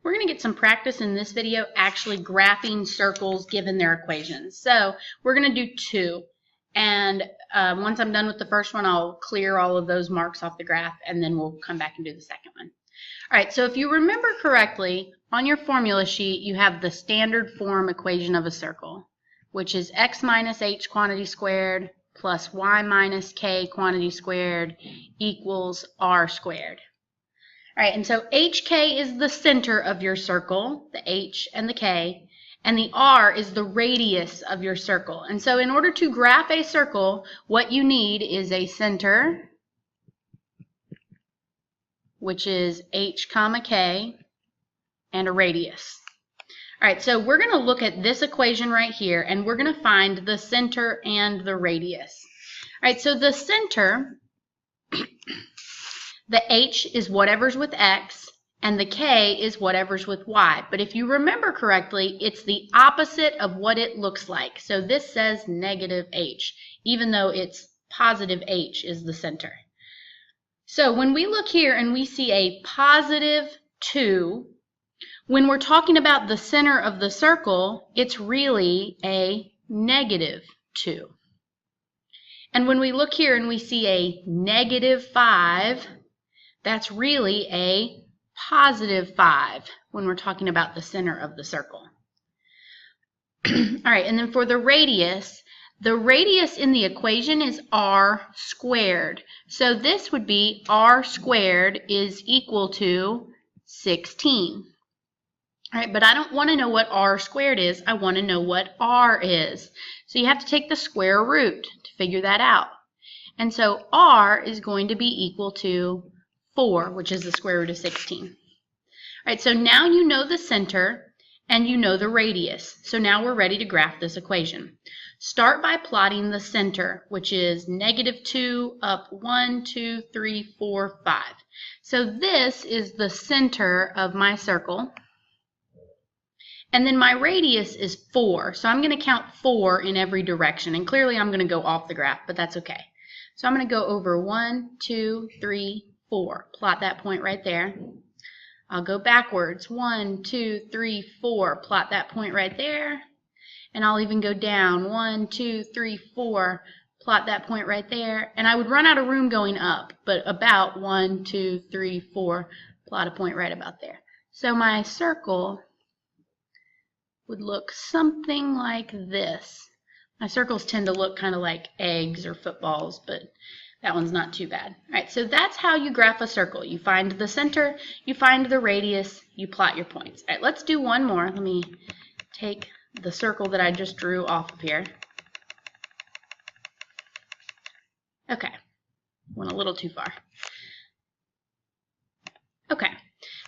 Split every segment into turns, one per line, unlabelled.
we're going to get some practice in this video actually graphing circles given their equations. So we're going to do 2. And once I'm done with the first one, I'll clear all of those marks off the graph, and then we'll come back and do the second one. All right, so if you remember correctly, on your formula sheet, you have the standard form equation of a circle, which is x minus h quantity squared plus y minus k quantity squared equals r squared. All right, and so HK is the center of your circle, the H and the K, and the R is the radius of your circle. And so in order to graph a circle, what you need is a center, which is H comma K, and a radius. All right, so we're going to look at this equation right here, and we're going to find the center and the radius. All right, so the center, the H is whatever's with X, and the K is whatever's with Y. But if you remember correctly, it's the opposite of what it looks like. So this says negative H, even though it's positive H is the center. So when we look here and we see a positive 2, when we're talking about the center of the circle, it's really a negative 2. And when we look here and we see a negative 5, that's really a positive 5 when we're talking about the center of the circle. All right, and then for the radius in the equation is r squared. So this would be r squared is equal to 16. All right, but I don't want to know what r squared is. I want to know what r is. So you have to take the square root to figure that out. And so r is going to be equal to 4, which is the square root of 16. All right, so now you know the center and you know the radius. So now we're ready to graph this equation. Start by plotting the center, which is negative 2 up 1, 2, 3, 4, 5. So this is the center of my circle. And then my radius is 4. So I'm going to count 4 in every direction. And clearly I'm going to go off the graph, but that's okay. So I'm going to go over 1, 2, 3, 4. Plot that point right there. I'll go backwards. 1, 2, 3, 4. Plot that point right there. And I'll even go down. 1, 2, 3, 4. Plot that point right there. And I would run out of room going up, but about 1, 2, 3, 4. Plot a point right about there. So my circle would look something like this. My circles tend to look kind of like eggs or footballs, but that one's not too bad. All right, so that's how you graph a circle. You find the center, you find the radius, you plot your points. All right, let's do one more. Let me take the circle that I just drew off of here. Okay, went a little too far. Okay,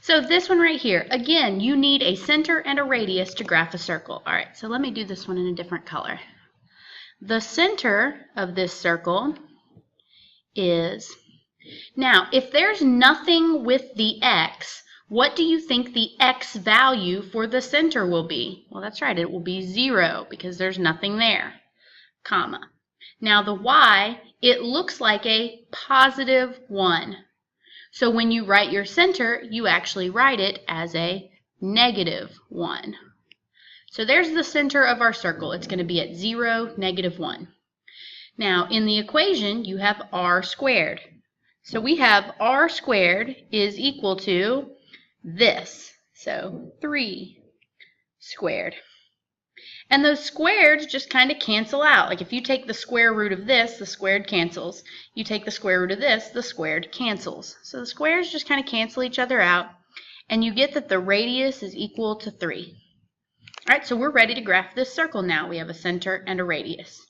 so this one right here, again, you need a center and a radius to graph a circle. All right, so let me do this one in a different color. The center of this circle is, now if there's nothing with the x, what do you think the x value for the center will be? Well, that's right, it will be 0 because there's nothing there, comma. Now the y, it looks like a positive 1. So when you write your center, you actually write it as a negative 1. So there's the center of our circle. It's going to be at 0, negative 1. Now, in the equation, you have r squared. So we have r squared is equal to this. So 3 squared. And those squares just kind of cancel out. Like if you take the square root of this, the squared cancels. You take the square root of this, the squared cancels. So the squares just kind of cancel each other out. And you get that the radius is equal to 3. All right, so we're ready to graph this circle now. We have a center and a radius.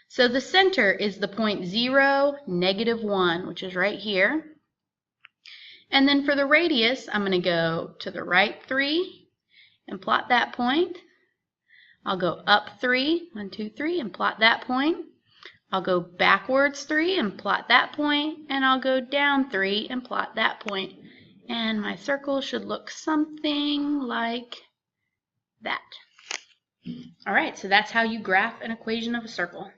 So the center is the point 0, negative 1, which is right here. And then for the radius, I'm going to go to the right 3 and plot that point. I'll go up 3, 1, 2, 3, and plot that point. I'll go backwards 3 and plot that point. And I'll go down 3 and plot that point. And my circle should look something like that. All right, so that's how you graph an equation of a circle.